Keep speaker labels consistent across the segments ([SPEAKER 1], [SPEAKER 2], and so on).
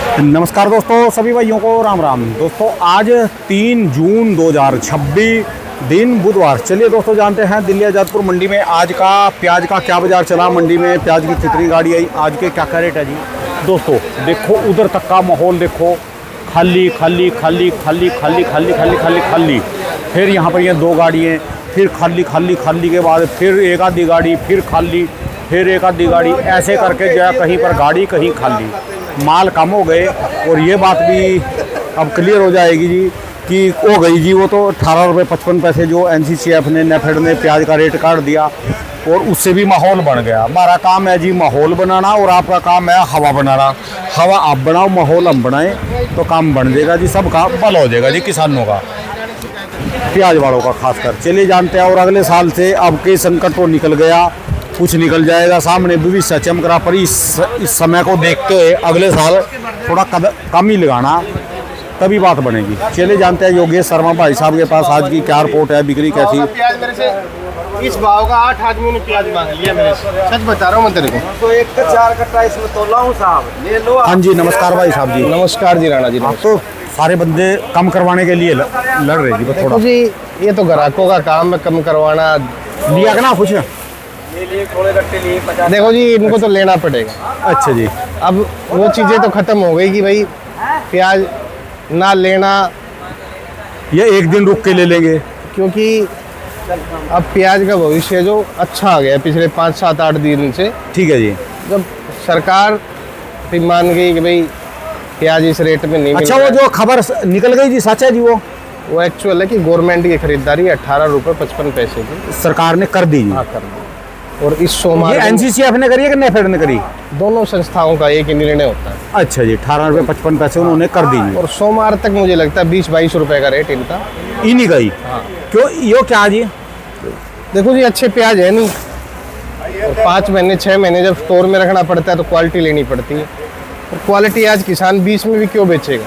[SPEAKER 1] नमस्कार दोस्तों, सभी भाइयों को राम राम। दोस्तों आज 3 जून 2026 दिन बुधवार। चलिए दोस्तों जानते हैं दिल्ली आज़ादपुर मंडी में आज का प्याज का क्या बाजार चला। मंडी में प्याज की कितनी गाड़ी आई, आज के क्या रेट है जी। दोस्तों देखो उधर तक का माहौल देखो, खाली खाली खाली खाली खाली खाली खाली खाली खाली। फिर यहाँ पर ये 2 गाड़ी हैं, फिर खाली खाली खाली के बाद फिर एक आधी गाड़ी, फिर खाली, फिर एक आधी गाड़ी, ऐसे करके जो है कहीं पर गाड़ी कहीं खाली। माल कम हो गए और ये बात भी अब क्लियर हो जाएगी जी कि हो गई जी। वो तो 18 रुपये 55 पैसे जो NCCF ने नेफेड ने प्याज का रेट काट दिया और उससे भी माहौल बन गया। हमारा काम है जी माहौल बनाना और आपका काम है हवा बनाना। हवा आप बनाओ, माहौल हम बनाएं तो काम बन जाएगा जी, सबका भला हो जाएगा जी, किसानों का, प्याज वालों का खासकर। चलिए जानते हैं। और अगले साल से अब के संकट तो निकल गया, कुछ निकल जाएगा सामने, भविष्य चमक रहा। पर इस समय को देखते हुए अगले साल थोड़ा कम ही लगाना, तभी बात बनेगी। चलिए जानते हैं योगेश शर्मा भाई साहब के पास आज की क्या रिपोर्ट है, बिक्री कैसी।
[SPEAKER 2] प्याज मेरे से इस भाव का 8 आदमियों ने प्याज मांग लिया मेरे से, सच बता रहा हूँ मैं तेरे को।
[SPEAKER 3] तो 1 का 4 कट्टा इसमें तोला हूँ साहब, ले लो।
[SPEAKER 1] हाँ जी नमस्कार भाई साहब जी।
[SPEAKER 2] नमस्कार जी राणा जी।
[SPEAKER 1] आप तो सारे बंदे कम करवाने के लिए लड़ रहे जी। बस थोड़ा
[SPEAKER 2] जी ये तो ग्राहकों का काम है कम करवाना।
[SPEAKER 1] लिया का ना कुछ।
[SPEAKER 3] थोड़े कट्टे लिए 50।
[SPEAKER 2] देखो जी इनको तो लेना पड़ेगा।
[SPEAKER 1] अच्छा जी।
[SPEAKER 2] अब वो चीज़ें तो ख़त्म हो गई कि भाई प्याज ना लेना,
[SPEAKER 1] ये एक दिन रुक के ले लेंगे,
[SPEAKER 2] क्योंकि अब प्याज का भविष्य जो अच्छा आ गया है पिछले 5, 7, 8 दिन से।
[SPEAKER 1] ठीक है जी।
[SPEAKER 2] जब सरकार भी मान गई कि भाई प्याज इस रेट में नहीं
[SPEAKER 1] अच्छा
[SPEAKER 2] मिल
[SPEAKER 1] वो
[SPEAKER 2] रहा
[SPEAKER 1] जो खबर निकल गई जी, सच है जी।
[SPEAKER 2] वो एक्चुअल है कि गवर्नमेंट की खरीदारी 18 रुपये 55 पैसे की
[SPEAKER 1] सरकार ने कर दी जी।
[SPEAKER 2] हाँ कर दी। और इस सोमवार
[SPEAKER 1] ये NCCF ने करी है कि नेफेड ने करी।
[SPEAKER 2] दोनों संस्थाओं का एक ही निर्णय होता है।
[SPEAKER 1] अच्छा जी, 18 रुपये 55 पैसे उन्होंने कर दी जी।
[SPEAKER 2] और सोमवार तक मुझे लगता है 20-22 रुपए का रेट इनका
[SPEAKER 1] इन्हीं गई।
[SPEAKER 2] हाँ।
[SPEAKER 1] क्यों यो क्या जी।
[SPEAKER 2] देखो जी अच्छे प्याज है नहीं, और 5 महीने 6 महीने जब स्टोर में रखना पड़ता है तो क्वालिटी लेनी पड़ती है। और क्वालिटी आज किसान 20 में भी क्यों बेचेगा,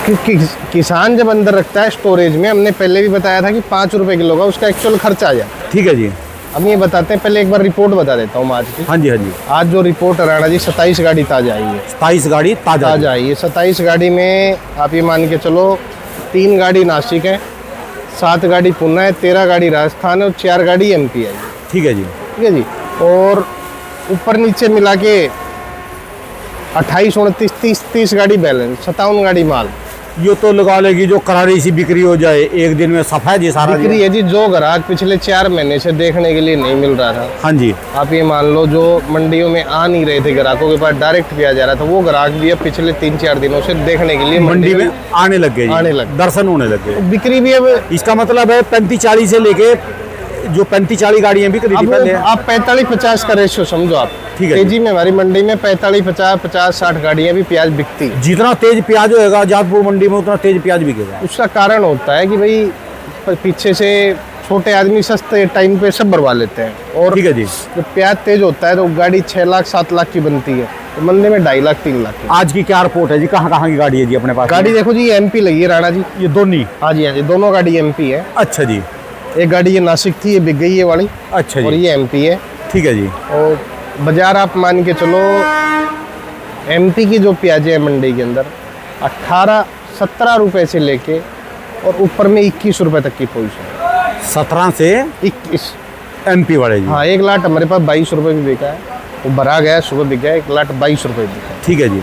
[SPEAKER 2] क्योंकि किसान जब अंदर रखता है स्टोरेज में, हमने पहले भी बताया था कि 5 रुपये किलो का उसका एक्चुअल खर्चा आ जाए।
[SPEAKER 1] ठीक है जी।
[SPEAKER 2] अब ये बताते हैं, पहले एक बार रिपोर्ट बता देता हूँ आज की।
[SPEAKER 1] हाँ जी हाँ जी।
[SPEAKER 2] आज जो रिपोर्ट है राणा जी 27 गाड़ी ताज़ा आई है।
[SPEAKER 1] 27 गाड़ी ताजा
[SPEAKER 2] आई है। 27 गाड़ी में आप ये मान के चलो 3 गाड़ी नासिक है, 7 गाड़ी पुणे है, 13 गाड़ी राजस्थान है और 4 गाड़ी MP है।
[SPEAKER 1] ठीक है जी।
[SPEAKER 2] ठीक है जी। और ऊपर नीचे मिला के 28, 29, 30 गाड़ी बैलेंस, 57 गाड़ी माल।
[SPEAKER 1] ये तो लगा लेगी जो करारी सी बिक्री हो जाए एक दिन में, सफा है जी सारा
[SPEAKER 2] बिक्री है जी। जो ग्राहक पिछले 4 महीने से देखने के लिए नहीं मिल रहा था,
[SPEAKER 1] हाँ जी।
[SPEAKER 2] आप ये मान लो जो मंडियों में आ नहीं रहे थे, ग्राहकों के पास डायरेक्ट प्याज जा रहा था, वो ग्राहक भी अब पिछले 3-4 दिनों से देखने के लिए
[SPEAKER 1] मंडी में आने लग गए जी।
[SPEAKER 2] आने लग गए।
[SPEAKER 1] दर्शन होने लग गए।
[SPEAKER 2] बिक्री भी अब
[SPEAKER 1] इसका मतलब है 35-40 से लेके जो 35-40 गाड़ियाँ बिक रही थी पहले,
[SPEAKER 2] आप 45-50 का रेशियो समझो आप।
[SPEAKER 1] ठीक है।
[SPEAKER 2] तेजी में हमारी मंडी में 45-50, 50-60 गाड़ियाँ भी प्याज बिकती है।
[SPEAKER 1] जितना तेज प्याज होएगा आज़ादपुर मंडी में उतना तेज प्याज बिकेगा।
[SPEAKER 2] उसका कारण होता है कि भाई पीछे से छोटे आदमी सस्ते टाइम पे सब भरवा लेते हैं। और
[SPEAKER 1] ठीक है जी।
[SPEAKER 2] जब प्याज तेज होता है तो गाड़ी 6 लाख 7 लाख की बनती है, तो मंडी में 2.5 लाख 3 लाख की।
[SPEAKER 1] आज की क्या रिपोर्ट है जी, कहाँ कहाँ की गाड़ी है जी अपने पास।
[SPEAKER 2] गाड़ी देखो जी ये MP लगी है राणा जी,
[SPEAKER 1] ये दोनों।
[SPEAKER 2] हाँ जी हाँ जी, दोनों गाड़ी MP है।
[SPEAKER 1] अच्छा जी।
[SPEAKER 2] एक गाड़ी ये नासिक थी, ये बिक गई है वाली।
[SPEAKER 1] अच्छा
[SPEAKER 2] और
[SPEAKER 1] जी।
[SPEAKER 2] ये MP है।
[SPEAKER 1] ठीक है जी।
[SPEAKER 2] और बाजार आप मान के चलो MP की जो प्याजें हैं मंडी के अंदर 18-17 रुपए से लेके और ऊपर में 21 रुपए तक की पोजीशन।
[SPEAKER 1] 17 से
[SPEAKER 2] 21
[SPEAKER 1] MP वाले जी।
[SPEAKER 2] हाँ, एक लाट हमारे पास 22 रुपए भी बिका है, वो भरा गया सुबह बिक गया, 1 लाट 22 रुपए बिका है।
[SPEAKER 1] ठीक है जी।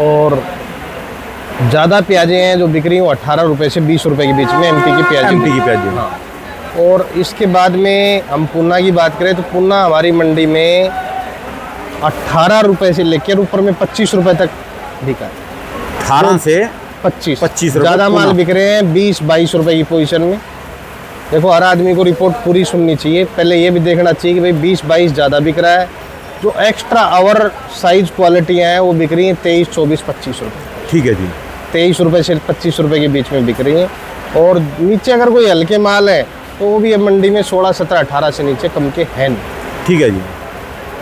[SPEAKER 2] और ज़्यादा प्याजें हैं जो बिक रही हैं 18 रुपए से 20 रुपए के बीच में MP की प्याजें।
[SPEAKER 1] MP की प्याज।
[SPEAKER 2] हाँ। और इसके बाद में हम पूना की बात करें तो पूना हमारी मंडी में 18 रुपए से लेकर ऊपर में 25 रुपए तक बिका है।
[SPEAKER 1] 18 से
[SPEAKER 2] 25
[SPEAKER 1] रुपए।
[SPEAKER 2] ज़्यादा माल बिक रहे हैं 20-22 रुपए की पोजीशन में। देखो हर आदमी को रिपोर्ट पूरी सुननी चाहिए, पहले ये भी देखना चाहिए कि भाई 20-22 ज़्यादा बिक रहा है। जो एक्स्ट्रा आवर साइज क्वालिटियाँ हैं वो बिक रही हैं 23, 24, 25 रुपये।
[SPEAKER 1] ठीक है जी।
[SPEAKER 2] 23 रुपये से 25 रुपये के बीच में बिक रही हैं। और नीचे अगर कोई हल्के माल है तो वो भी अब मंडी में 16, 17, 18 से नीचे कम के हैं नहीं।
[SPEAKER 1] ठीक है जी।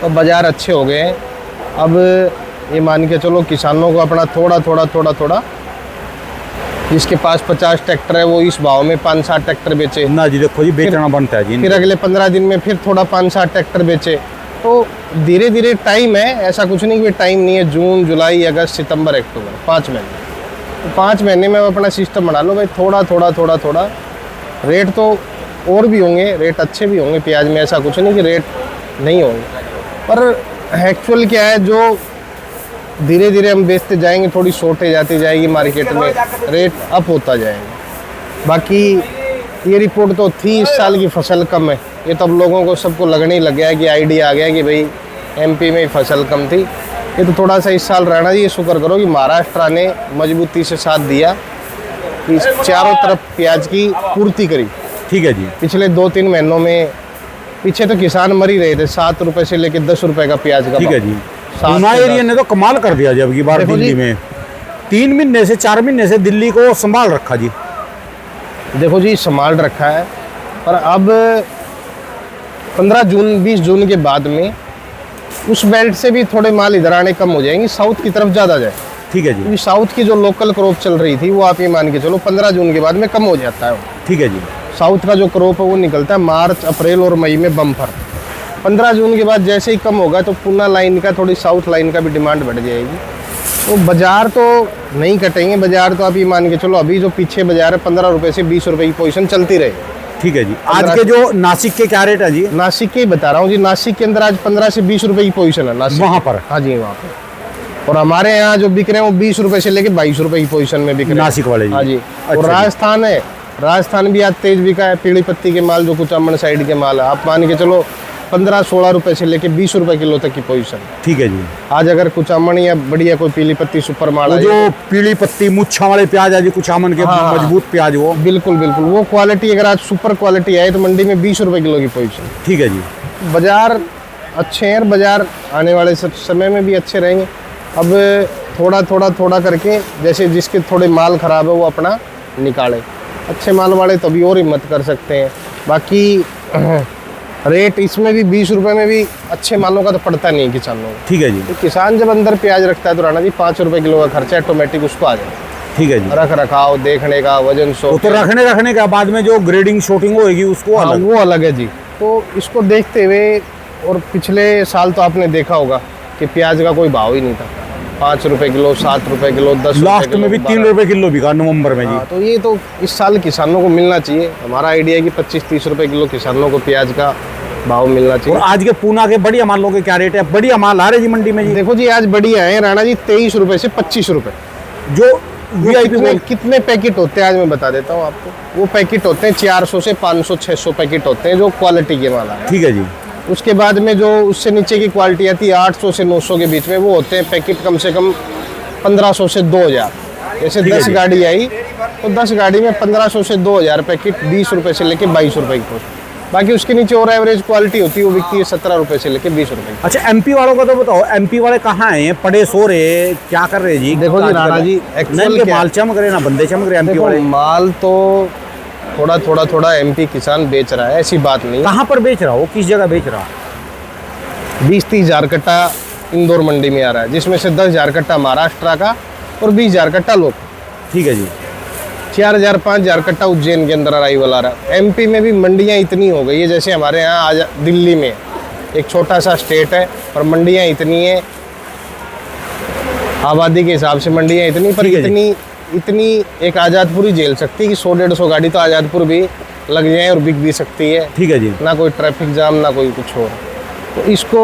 [SPEAKER 2] तो बाज़ार अच्छे हो गए हैं। अब ये मान के चलो किसानों को अपना थोड़ा थोड़ा जिसके पास 50 ट्रैक्टर है वो इस भाव में 5-7 ट्रैक्टर बेचे
[SPEAKER 1] ना जी। देखो जी बेचना बनता है जी।
[SPEAKER 2] फिर अगले 15 दिन में फिर थोड़ा 5-7 ट्रैक्टर बेचे तो धीरे धीरे टाइम है, ऐसा कुछ नहीं कि टाइम नहीं है। जून, जुलाई, अगस्त, सितंबर, अक्टूबर, 5 महीने। तो 5 महीने में अपना सिस्टम बना लो भाई, थोड़ा थोड़ा थोड़ा थोड़ा। रेट तो और भी होंगे, रेट अच्छे भी होंगे प्याज में, ऐसा कुछ नहीं कि रेट नहीं होंगे। पर एक्चुअल क्या है, जो धीरे धीरे हम बेचते जाएंगे, थोड़ी शॉर्टेज आती जाएगी मार्केट में, रेट अप होता जाएगा। बाकी ये रिपोर्ट तो थी, इस साल की फसल कम है, ये तो अब लोगों को सबको लगने ही लग गया है कि आइडिया आ गया कि भाई एमपी में फसल कम थी। ये तो थोड़ा सा इस साल राणा जी ये शुक्र करो कि महाराष्ट्र ने मजबूती से साथ दिया कि चारों तरफ प्याज की पूर्ति करी।
[SPEAKER 1] ठीक है जी।
[SPEAKER 2] पिछले 2-3 महीनों में पीछे तो किसान मर ही रहे थे, 7 रुपए से लेकर 10 रुपए का प्याज का।
[SPEAKER 1] ठीक है जी। पूना एरिया ने तो कमाल कर दिया जी अब की बार दिल्ली में। 3 महीने से 4 महीने से दिल्ली को संभाल रखा जी।
[SPEAKER 2] देखो जी, संभाल रखा है, पर अब 15 जून 20 जून के बाद में उस बेल्ट से भी थोड़े माल इधर आने कम हो जाएंगे, साउथ की तरफ ज़्यादा जाए।
[SPEAKER 1] ठीक है जी।
[SPEAKER 2] क्योंकि साउथ की जो लोकल क्रॉप चल रही थी वो आप ये मान के चलो 15 जून के बाद में कम हो जाता है।
[SPEAKER 1] ठीक है जी।
[SPEAKER 2] साउथ का जो क्रॉप है वो निकलता है मार्च, अप्रैल और मई में बम्पर। 15 जून के बाद जैसे ही कम होगा तो पूना लाइन का, थोड़ी साउथ लाइन का भी डिमांड बढ़ जाएगी। तो बाजार तो नहीं कटेंगे, बाजार तो आप ये मान के चलो अभी जो पीछे बाजार है 15 रुपए से 20 रुपए की पोजीशन चलती रहे।
[SPEAKER 1] ठीक है जी। आज के जो नासिक के क्या रेट है जी?
[SPEAKER 2] नासिक के ही बता रहा हूँ जी, नासिक के अंदर आज 15 से 20 रुपए की पोजीशन है नासिक
[SPEAKER 1] वहाँ पर।
[SPEAKER 2] हाँ जी, वहाँ पर। और हमारे यहाँ जो बिक रहे हैं वो 20 रुपए से लेके 22 रुपए की पोजीशन में बिक रहे हैं
[SPEAKER 1] नासिक वाले जी।
[SPEAKER 2] हाँ जी।
[SPEAKER 1] अच्छा
[SPEAKER 2] और
[SPEAKER 1] जी।
[SPEAKER 2] राजस्थान है, राजस्थान भी आज तेज बिका है, पीली पत्ती के माल जो कुछ अमन साइड के माल है, आप मान के चलो 15-16 रुपए से लेके 20 रुपए किलो तक की पोजीशन।
[SPEAKER 1] ठीक है जी।
[SPEAKER 2] आज अगर कुछ अमन या बढ़िया कोई पीली पत्ती सुपर माल
[SPEAKER 1] वो
[SPEAKER 2] है,
[SPEAKER 1] जो पीली पत्ती मुच्छा वाले प्याज है जी, कुछ आमन के
[SPEAKER 2] हाँ।
[SPEAKER 1] मजबूत प्याज वो।
[SPEAKER 2] बिल्कुल बिल्कुल वो क्वालिटी अगर आज सुपर क्वालिटी आए तो मंडी में 20 रुपए किलो की पोजीशन।
[SPEAKER 1] ठीक है जी।
[SPEAKER 2] बाजार अच्छे हैं, बाजार आने वाले समय में भी अच्छे रहेंगे। अब थोड़ा थोड़ा थोड़ा करके जैसे जिसके थोड़े माल ख़राब है वो अपना निकाले, अच्छे माल वाले तो भी और हिम्मत कर सकते हैं। बाकी रेट इसमें भी 20 रुपए में भी अच्छे मालों का तो पड़ता नहीं है किसानों को।
[SPEAKER 1] ठीक है जी।
[SPEAKER 2] तो किसान जब अंदर प्याज रखता है तो राणा जी 5 रुपए किलो का खर्चा ऑटोमेटिक उसको आ जाए।
[SPEAKER 1] ठीक है जी।
[SPEAKER 2] रख रखाव देखने का, वजन
[SPEAKER 1] वो तो रखने के बाद में जो ग्रेडिंग शॉर्टिंग होगी उसको
[SPEAKER 2] हाँ,
[SPEAKER 1] अलग।
[SPEAKER 2] वो अलग है जी। तो इसको देखते हुए, और पिछले साल तो आपने देखा होगा कि प्याज का कोई भाव ही नहीं था, 5 रुपए किलो, 7 रुपए किलो, 10
[SPEAKER 1] लास्ट में भी 3 रुपए किलो बिका नवंबर में जी।
[SPEAKER 2] हाँ, तो ये तो इस साल किसानों को मिलना चाहिए। हमारा आइडिया है कि 25-30 रुपए किलो किसानों को प्याज का भाव मिलना
[SPEAKER 1] और
[SPEAKER 2] चाहिए।
[SPEAKER 1] आज के पूना के बढ़िया मालों के क्या रेट है? बढ़िया माल आ रहे जी मंडी में जी।
[SPEAKER 2] देखो जी, आज बढ़िया है राणा जी, 23 रुपए से 25 रुपए।
[SPEAKER 1] जो
[SPEAKER 2] कितने कितने पैकेट होते हैं आज मैं बता देता हूँ आपको। वो पैकेट होते हैं 400 से 500-600 पैकेट होते हैं जो क्वालिटी के माल है।
[SPEAKER 1] ठीक है जी।
[SPEAKER 2] उसके बाद में जो उससे नीचे की क्वालिटी आती है 800 से 900 के बीच में, वो होते हैं पैकेट कम से कम 1500 से 2000। जैसे
[SPEAKER 1] ठीक है
[SPEAKER 2] 10
[SPEAKER 1] जी।
[SPEAKER 2] गाड़ी आई तो 10 गाड़ी में 1500 से 2000 पैकेट 20 रुपए से लेके 22 रुपए की पोस्ट। बाकी उसके नीचे और एवरेज क्वालिटी होती है वो बिकती है 17 रुपए से लेके 20 रुपए की।
[SPEAKER 1] अच्छा, एमपी वालों का तो बताओ, एमपी वाले कहाँ हैं? पड़े सो रहे, क्या कर रहे जी?
[SPEAKER 2] देखो जी राणा जी,
[SPEAKER 1] नहीं,
[SPEAKER 2] एक्चुअल
[SPEAKER 1] इनके
[SPEAKER 2] क्या
[SPEAKER 1] माल चमक रहे ना बंदे चमक रहे एमपी
[SPEAKER 2] देखो,
[SPEAKER 1] वाले।
[SPEAKER 2] माल तो थोड़ा एमपी किसान बेच रहा है, ऐसी बात नहीं।
[SPEAKER 1] कहाँ पर बेच रहा हो, किस जगह बेच रहा?
[SPEAKER 2] 20-30 हजार कट्टा इंदौर मंडी में आ रहा है, जिसमें से 10 हजार कट्टा महाराष्ट्र का और 20 हजार कट्टा लोग।
[SPEAKER 1] ठीक है जी।
[SPEAKER 2] 4,000-5 हजार कट्टा उज्जैन के अंदर अराइवल आ रहा है। एमपी में भी मंडियाँ इतनी हो गई है, जैसे हमारे यहाँ आज दिल्ली में एक छोटा सा स्टेट है और मंडियाँ इतनी है, आबादी के हिसाब से मंडियाँ इतनी, पर
[SPEAKER 1] ठीक है जी।
[SPEAKER 2] इतनी एक आज़ादपुर ही झेल सकती है कि 100-150 गाड़ी तो आज़ादपुर भी लग जाए और बिक भी सकती है।
[SPEAKER 1] ठीक है जी।
[SPEAKER 2] ना कोई ट्रैफिक जाम, ना कोई कुछ और। तो इसको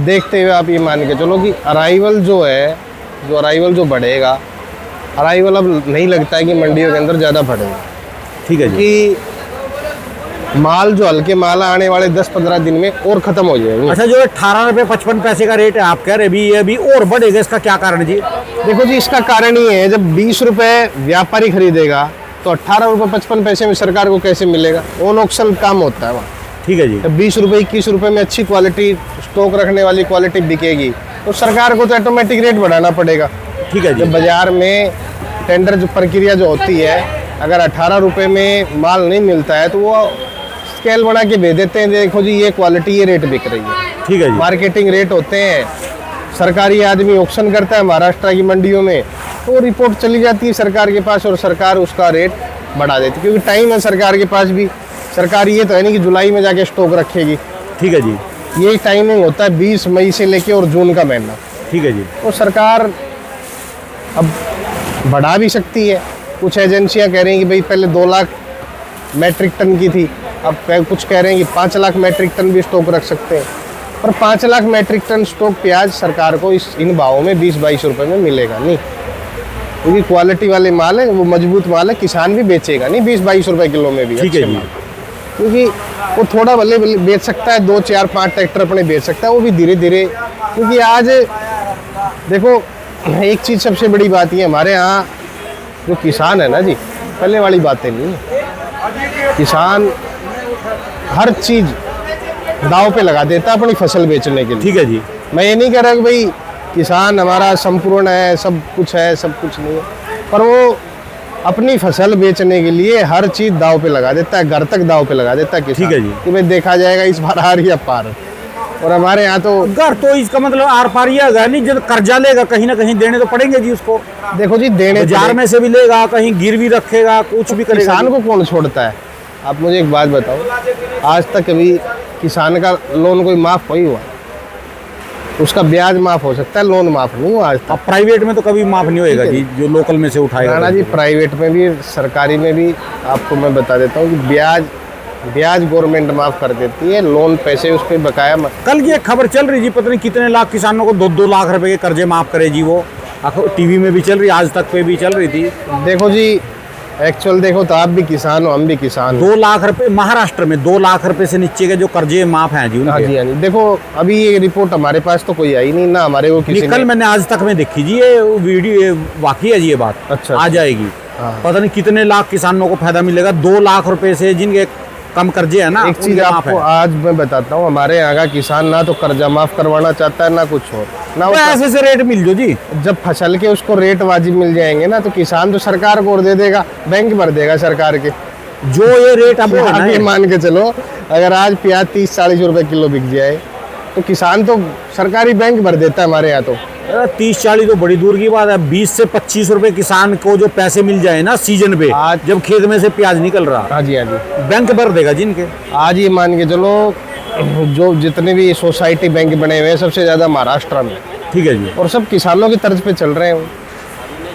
[SPEAKER 2] देखते हुए आप ये मान के चलो कि अराइवल जो बढ़ेगा, अराइवल अब नहीं लगता है कि मंडियों के अंदर ज़्यादा बढ़ेगा।
[SPEAKER 1] ठीक है जी।
[SPEAKER 2] कि माल जो हल्के माल आने वाले 10-15 दिन में और ख़त्म हो जाएंगे।
[SPEAKER 1] अच्छा, जो 18 रुपये 55 पैसे का रेट है आप कह रहे, भी ये अभी और बढ़ेगा, इसका क्या कारण जी?
[SPEAKER 2] देखो जी, इसका कारण ये है, जब 20 रुपये व्यापारी खरीदेगा तो 18 रुपये 55 पैसे में सरकार को कैसे मिलेगा? ऑन ऑक्शन काम होता है वहाँ।
[SPEAKER 1] ठीक है जी।
[SPEAKER 2] जब 20 रुपये 21 रुपये में अच्छी क्वालिटी स्टॉक रखने वाली क्वालिटी बिकेगी तो सरकार को तो ऑटोमेटिक रेट बढ़ाना पड़ेगा।
[SPEAKER 1] ठीक है जी।
[SPEAKER 2] जब बाजार में टेंडर जो प्रक्रिया जो होती है, अगर 18 रुपये में माल नहीं मिलता है तो वो स्केल बना के भेज देते हैं, देखो जी ये क्वालिटी ये रेट बिक रही है।
[SPEAKER 1] ठीक है जी।
[SPEAKER 2] मार्केटिंग रेट होते हैं, सरकारी आदमी ऑक्शन करता है महाराष्ट्र की मंडियों में, तो रिपोर्ट चली जाती है सरकार के पास और सरकार उसका रेट बढ़ा देती है, क्योंकि टाइम है सरकार के पास भी। सरकार ये तो है नहीं कि जुलाई में जाके स्टॉक रखेगी।
[SPEAKER 1] ठीक है जी।
[SPEAKER 2] यही टाइमिंग होता है 20 मई से लेके और जून का महीना।
[SPEAKER 1] ठीक है जी।
[SPEAKER 2] तो सरकार अब बढ़ा भी सकती है। कुछ एजेंसियां कह रही हैं कि भाई पहले 2 लाख मैट्रिक टन की थी, अब कुछ कह रहे हैं कि 5 लाख मैट्रिक टन भी स्टॉक रख सकते हैं। पर 5 लाख मैट्रिक टन स्टॉक प्याज सरकार को इन भावों में 20-22 रुपए में मिलेगा नहीं, क्योंकि क्वालिटी वाले माल है, वो मजबूत माल है, किसान भी बेचेगा नहीं 20-22 रुपए किलो में भी।
[SPEAKER 1] ठीक है जी।
[SPEAKER 2] क्योंकि वो थोड़ा भले बेच सकता है, 2, 4, 5 ट्रैक्टर अपने बेच सकता है, वो भी धीरे धीरे। क्योंकि आज देखो एक चीज़ सबसे बड़ी बात ये, हमारे यहाँ जो किसान है ना जी, पहले वाली बातें नहीं है। किसान हर चीज़ दाव पे लगा देता है अपनी फसल बेचने के लिए।
[SPEAKER 1] ठीक है जी।
[SPEAKER 2] मैं ये नहीं कह रहा कि भाई किसान हमारा संपूर्ण है, सब कुछ है, सब कुछ नहीं है, पर वो अपनी फसल बेचने के लिए हर चीज़ दाव पे लगा देता है, घर तक दाव पे लगा देता है किसान।
[SPEAKER 1] ठीक है जी।
[SPEAKER 2] कि भाई देखा जाएगा इस बार हार या पार। और हमारे यहाँ तो
[SPEAKER 1] घर तो इसका मतलब आर पार ही है नहीं, जब कर्जा लेगा कहीं ना कहीं देने तो पड़ेंगे जी उसको।
[SPEAKER 2] देखो जी, देने
[SPEAKER 1] बाजार में से भी लेगा, कहीं गिरवी रखेगा, कुछ भी करेगा।
[SPEAKER 2] किसान को कौन छोड़ता है? आप मुझे एक बात बताओ, आज तक कभी किसान का लोन कोई माफ़ नहीं हुआ? उसका ब्याज माफ़ हो सकता है, लोन माफ़ नहीं हुआ आज तक।
[SPEAKER 1] अब प्राइवेट में तो कभी माफ नहीं होएगा जी, जो लोकल में से उठाएगा।
[SPEAKER 2] राणा जी, प्राइवेट में भी सरकारी में भी आपको मैं बता देता हूँ कि ब्याज गवर्नमेंट माफ़ कर देती है, लोन पैसे उस पर बकाया।
[SPEAKER 1] कल की एक खबर चल रही जी, पता नहीं कितने लाख किसानों को 2-2 लाख रुपए के कर्जे माफ करे जी, वो टीवी में भी चल रही, आज तक पे भी चल रही थी।
[SPEAKER 2] देखो जी, एक्चुअल देखो तो आप भी किसान हो, हम भी किसान हो।
[SPEAKER 1] 2 लाख रुपए महाराष्ट्र में 2 लाख रुपए से नीचे के जो कर्जे माफ हैं जी
[SPEAKER 2] हाँ
[SPEAKER 1] उनके।
[SPEAKER 2] जी, हाँ जी। देखो अभी ये रिपोर्ट हमारे पास तो कोई आई नहीं, ना हमारे को किसी
[SPEAKER 1] कल
[SPEAKER 2] ने।
[SPEAKER 1] मैंने आज तक में देखी जी, ये वीडियो, ये वाकई है जी, ये बात
[SPEAKER 2] अच्छा।
[SPEAKER 1] आ जाएगी।
[SPEAKER 2] हाँ।
[SPEAKER 1] पता नहीं कितने लाख किसानों को फायदा मिलेगा 2 लाख रुपए से, जिनके कम कर्जे है ना।
[SPEAKER 2] एक चीज
[SPEAKER 1] उनके माफ
[SPEAKER 2] आपको
[SPEAKER 1] है।
[SPEAKER 2] आज मैं बताता हूँ, हमारे यहाँ का किसान ना तो कर्जा माफ करवाना चाहता है, ना कुछ और, ना
[SPEAKER 1] तो ऐसे से रेट मिल जो जी।
[SPEAKER 2] जब फसल के उसको रेट वाजिब मिल जाएंगे ना, तो किसान तो सरकार को और दे देगा, बैंक भर देगा सरकार के।
[SPEAKER 1] जो ये रेट अब है ना,
[SPEAKER 2] आप ये
[SPEAKER 1] ये
[SPEAKER 2] मान के चलो, अगर आज प्याज 30-40 रुपए किलो बिक जाए तो किसान तो सरकारी बैंक भर देता है हमारे यहाँ तो।
[SPEAKER 1] 30-40 तो बड़ी दूर की बात है, 20 से 25 रुपए किसान को जो पैसे मिल जाए ना सीजन पे,
[SPEAKER 2] आज
[SPEAKER 1] जब खेत में से प्याज निकल रहा,
[SPEAKER 2] हाँ जी, हाँ जी।
[SPEAKER 1] बैंक भर देगा जिनके।
[SPEAKER 2] आज ये मान के चलो, जो जितने भी सोसाइटी बैंक बने हुए हैं सबसे ज़्यादा महाराष्ट्र में,
[SPEAKER 1] ठीक है जी।
[SPEAKER 2] और सब किसानों की तर्ज पे चल रहे हैं।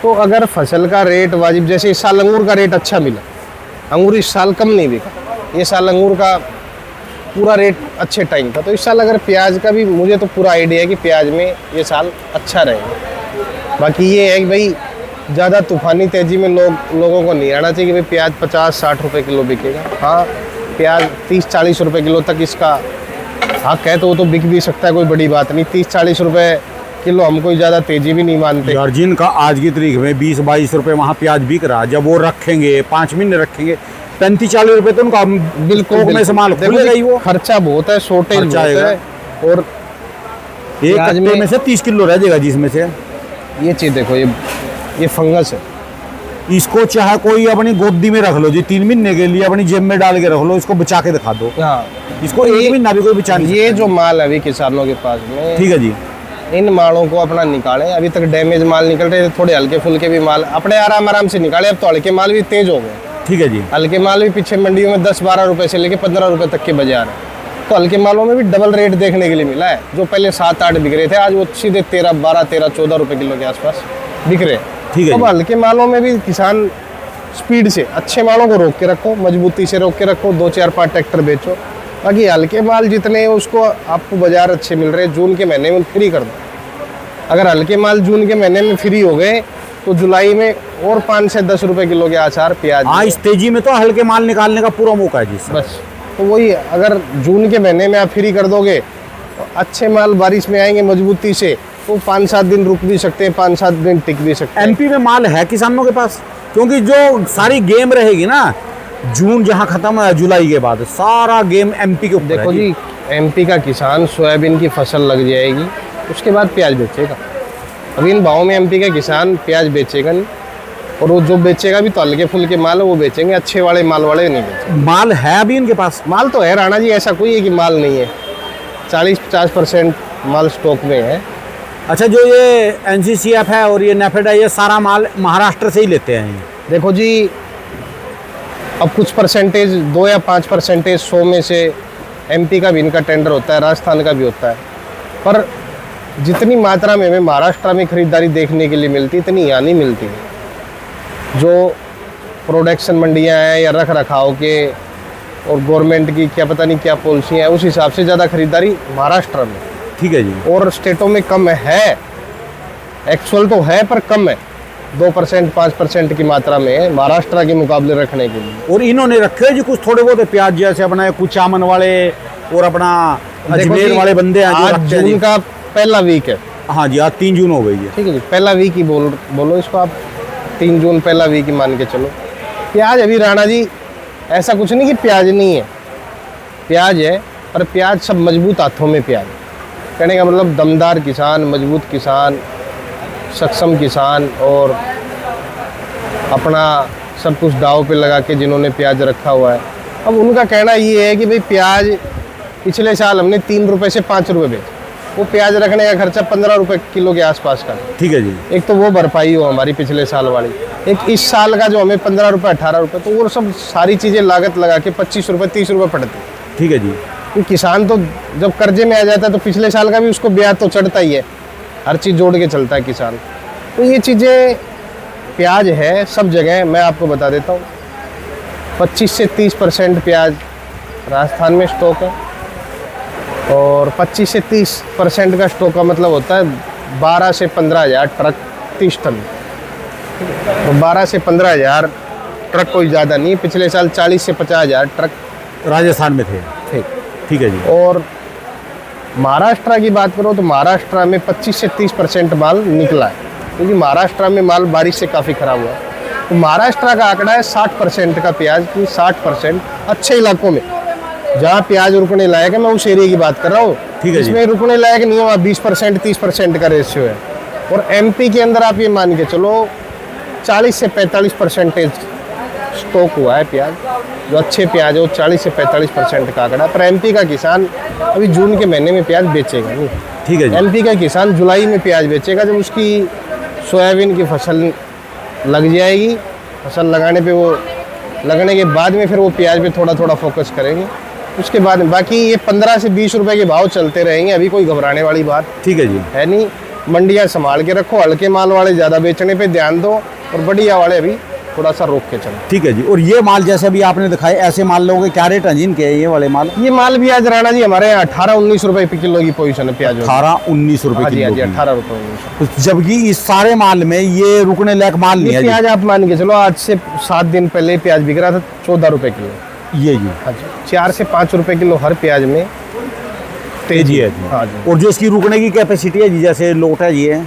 [SPEAKER 2] तो अगर फसल का रेट वाजिब, जैसे इस साल अंगूर का रेट अच्छा मिला, अंगूर इस साल कम नहीं बिका, ये साल अंगूर का पूरा रेट अच्छे टाइम था। तो इस साल अगर प्याज का भी, मुझे तो पूरा आइडिया है कि प्याज में ये साल अच्छा रहेगा। बाकी ये है कि भाई ज़्यादा तूफानी तेज़ी में लोगों को नहीं आना चाहिए कि भाई प्याज 50-60 रुपए किलो बिकेगा। हाँ, प्याज 30-40 रुपए किलो तक इसका हक है, तो वो तो बिक भी सकता है, कोई बड़ी बात नहीं। 30-40 रुपए किलो हम कोई ज़्यादा तेज़ी भी नहीं मानते।
[SPEAKER 1] यार जिनका आज की तारीख में 20-22 रुपए वहाँ प्याज बिक रहा, जब वो रखेंगे 5 महीने रखेंगे 35-40 रुपए, तो उनका
[SPEAKER 2] बिल्कुल
[SPEAKER 1] में से माल खुलेगा ही। वो
[SPEAKER 2] खर्चा बहुत है, शॉर्टेज
[SPEAKER 1] खर्चा
[SPEAKER 2] बहुत
[SPEAKER 1] आएगा।
[SPEAKER 2] है। और
[SPEAKER 1] एक
[SPEAKER 2] प्याज
[SPEAKER 1] कट्टे में से 30 किलो रह जाएगा जिसमें से।
[SPEAKER 2] ये चीज़ देखो, ये फंगस है।
[SPEAKER 1] इसको चाहे कोई अपनी गोदी में रख लो जी, 3 महीने के लिए अपनी जेब में डाल के रख लो, इसको बचा के दिखा दो।
[SPEAKER 2] हाँ,
[SPEAKER 1] इसको 1 महीना भी कोई बचा नहीं
[SPEAKER 2] ये जो माल है अभी किसानों के पास में,
[SPEAKER 1] ठीक है जी।
[SPEAKER 2] इन मालों को अपना निकालें। अभी तक डैमेज माल निकल रहे थे, थोड़े हल्के फुल्के भी माल अपने आराम से निकाले। अब तो हल्के माल भी तेज हो गए।
[SPEAKER 1] ठीक है जी।
[SPEAKER 2] हल्के माल भी पीछे मंडियों में 10-12 रुपए से लेके 15 रुपए तक के बाजार है। तो हल्के मालों में भी डबल रेट देखने के लिए मिला है। जो पहले 7-8 बिक रहे थे, आज वो सीधे 13-14 रुपए किलो के आसपास बिक रहे हैं।
[SPEAKER 1] ठीक है
[SPEAKER 2] अब
[SPEAKER 1] जी।
[SPEAKER 2] हल्के मालों में भी किसान स्पीड से, अच्छे मालों को रोक के रखो, मजबूती से रोक के रखो, 2-4-5 ट्रैक्टर बेचो। बाकी हल्के माल जितने हैं उसको आपको बाजार अच्छे मिल रहे हैं, जून के महीने में फ्री कर दो। अगर हल्के माल जून के महीने में फ्री हो गए तो जुलाई में और 5 से 10 रुपए किलो के आसार प्याज।
[SPEAKER 1] हाँ, इस तेजी में तो हल्के माल निकालने का पूरा मौका है जी।
[SPEAKER 2] बस तो वही, अगर जून के महीने में आप फ्री कर दोगे तो अच्छे माल बारिश में आएंगे मजबूती से, तो 5-7 दिन रुक भी सकते हैं, 5-7 दिन टिक भी सकते हैं।
[SPEAKER 1] एमपी में माल है किसानों के पास, क्योंकि जो सारी गेम रहेगी ना, जून जहाँ खत्म है जुलाई के बाद सारा गेम एमपी के ऊपर
[SPEAKER 2] देखो
[SPEAKER 1] है
[SPEAKER 2] जी, एमपी का किसान सोयाबीन की फसल लग जाएगी, उसके बाद प्याज बेचेगा। अभी इन भावों में एमपी का किसान प्याज बेचेगा नहीं, और वो जो बेचेगा भी तो हल्के फुल्के माल है वो बेचेंगे, अच्छे वाले माल वाले नहीं बेचेंगे।
[SPEAKER 1] माल है अभी इनके पास।
[SPEAKER 2] माल तो है राणा जी, ऐसा कोई है कि माल नहीं है। 40-50% माल स्टॉक में है।
[SPEAKER 1] अच्छा, जो ये एनसीसीएफ है और ये नेफेड है, ये सारा माल महाराष्ट्र से ही लेते हैं ये।
[SPEAKER 2] देखो जी, अब कुछ परसेंटेज 2 या 5% 100 में से एमपी का भी इनका टेंडर होता है, राजस्थान का भी होता है, पर जितनी मात्रा में हमें महाराष्ट्र में खरीदारी देखने के लिए मिलती इतनी यहाँ नहीं मिलती। जो प्रोडक्शन मंडियाँ हैं या रख रखाव के और गवर्नमेंट की क्या पता नहीं क्या पॉलिसी है, उस हिसाब से ज़्यादा खरीदारी महाराष्ट्र में,
[SPEAKER 1] ठीक है जी।
[SPEAKER 2] और स्टेटों में कम है। एक्चुअल तो है पर कम है, 2% 5% की मात्रा में है महाराष्ट्र के मुकाबले रखने के लिए।
[SPEAKER 1] और इन्होंने रखे हैं जी कुछ थोड़े बहुत प्याज जैसे अपना कुचामन वाले और अपना
[SPEAKER 2] देखो
[SPEAKER 1] अजमेर
[SPEAKER 2] जी,
[SPEAKER 1] वाले बंदे हैं जो
[SPEAKER 2] आज
[SPEAKER 1] रखते हैं जी।
[SPEAKER 2] जून का पहला वीक है।
[SPEAKER 1] हाँ जी, आज 3 जून हो गई है।
[SPEAKER 2] ठीक है जी, पहला वीक ही बोलो इसको आप, 3 जून पहला वीक ही मान के चलो। प्याज अभी राणा जी ऐसा कुछ नहीं कि प्याज नहीं है, प्याज है, पर प्याज सब मजबूत हाथों में प्याज। कहने का मतलब दमदार किसान, मजबूत किसान, सक्षम किसान, और अपना सब कुछ दाव पे लगा के जिन्होंने प्याज रखा हुआ है। अब उनका कहना ये है कि भाई प्याज पिछले साल हमने 3 रुपये से 5 रुपये बेचे, वो प्याज रखने का खर्चा 15 रुपये किलो के आसपास का।
[SPEAKER 1] ठीक है जी।
[SPEAKER 2] एक तो वो भरपाई हो हमारी पिछले साल वाली, एक इस साल का जो हमें 15 रुपये 18 रुपये, तो वो सब सारी चीज़ें लागत लगा के 25 रुपये 30 रुपये पड़ती।
[SPEAKER 1] ठीक है जी।
[SPEAKER 2] तो किसान तो जब कर्जे में आ जाता है तो पिछले साल का भी उसको ब्याज तो चढ़ता ही है, हर चीज़ जोड़ के चलता है किसान। तो ये चीज़ें, प्याज है सब जगह। मैं आपको बता देता हूँ 25 से 30% प्याज राजस्थान में स्टॉक है, और 25 से 30% का स्टॉक का मतलब होता है 12 से 15 हज़ार ट्रक 30 टन। तो 12 से 15 हज़ार ट्रक कोई ज़्यादा नहीं, पिछले साल 40 से 50 हज़ार ट्रक
[SPEAKER 1] राजस्थान में थे। ठीक है जी।
[SPEAKER 2] और महाराष्ट्र की बात करो तो महाराष्ट्र में 25 से 30% माल निकला है, क्योंकि महाराष्ट्र में माल बारिश से काफ़ी खराब हुआ है। तो महाराष्ट्र का आंकड़ा है 60% का प्याज की, 60% अच्छे इलाकों में जहाँ प्याज रुकने लायक है, मैं उस एरिया की बात कर रहा हूँ।
[SPEAKER 1] ठीक है जी।
[SPEAKER 2] इसमें रुकने लायक नहीं हुआ, 20% 30% का रेशियो है। और एमपी के अंदर आप ये मान के चलो 40 से 45% स्टॉक हुआ है प्याज। जो अच्छे प्याज है वो 40 से 45% का आंकड़ा, पर एमपी का किसान अभी जून के महीने में प्याज बेचेगा नहीं।
[SPEAKER 1] ठीक है जी।
[SPEAKER 2] एमपी का किसान जुलाई में प्याज बेचेगा, जब उसकी सोयाबीन की फसल लग जाएगी। फसल लगाने पे वो लगने के बाद में फिर वो प्याज पे थोड़ा थोड़ा फोकस करेंगे। उसके बाद बाकी ये 15 से 20 रुपए के भाव चलते रहेंगे, अभी कोई घबराने वाली बात
[SPEAKER 1] ठीक है जी।
[SPEAKER 2] है नहीं। मंडियाँ संभाल के रखो, हल्के माल वाले ज़्यादा बेचने पे ध्यान दो, और बढ़िया वाले अभी थोड़ा सा रोक के चलो।
[SPEAKER 1] ठीक है जी। और ये माल जैसे अभी आपने दिखाए, ऐसे माल लोगों के क्या रेट हैं जिनके ये वाले माल?
[SPEAKER 2] ये माल भी आज राणा जी हमारे यहाँ 18-19 रुपए किलो की पोजीशन है प्याज।
[SPEAKER 1] 18-19 रुपए
[SPEAKER 2] हाँ जी,
[SPEAKER 1] किलो
[SPEAKER 2] हाँ जी,
[SPEAKER 1] की।
[SPEAKER 2] 18 रुपये।
[SPEAKER 1] तो जबकि इस सारे माल में ये रुकने लायक माल नहीं
[SPEAKER 2] ये
[SPEAKER 1] है जी।
[SPEAKER 2] प्याज आप मान के चलो आज से 7 दिन पहले प्याज बिक रहा था 14 रुपए किलो।
[SPEAKER 1] ये जी।
[SPEAKER 2] हाँ जी, 4 से 5 रुपए किलो हर प्याज में
[SPEAKER 1] तेजी है जी।
[SPEAKER 2] हाँ जी।
[SPEAKER 1] और जो इसकी रुकने की कैपेसिटी है जी, जैसे लोट है ये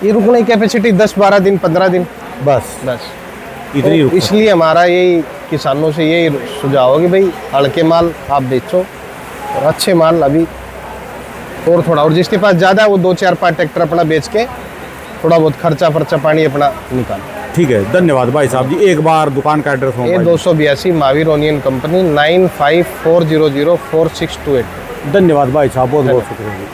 [SPEAKER 2] ये रुकने की कैपेसिटी 10-12 दिन 15 दिन
[SPEAKER 1] बस
[SPEAKER 2] बस।
[SPEAKER 1] इतनी
[SPEAKER 2] तो
[SPEAKER 1] रुक
[SPEAKER 2] इसलिए हमारा यही किसानों से यही सुझाव है कि भाई हल्के माल आप बेचो, और अच्छे माल अभी और थोड़ा, और जिसके पास ज़्यादा है वो 2-4-5 ट्रैक्टर अपना बेच के थोड़ा बहुत खर्चा पानी अपना निकालो।
[SPEAKER 1] ठीक है। धन्यवाद भाई साहब जी। एक बार दुकान का एड्रेस
[SPEAKER 2] ये 282 महावीर ओनियन कंपनी 95400462
[SPEAKER 1] धन्यवाद भाई साहब, बहुत बहुत शुक्रिया जी।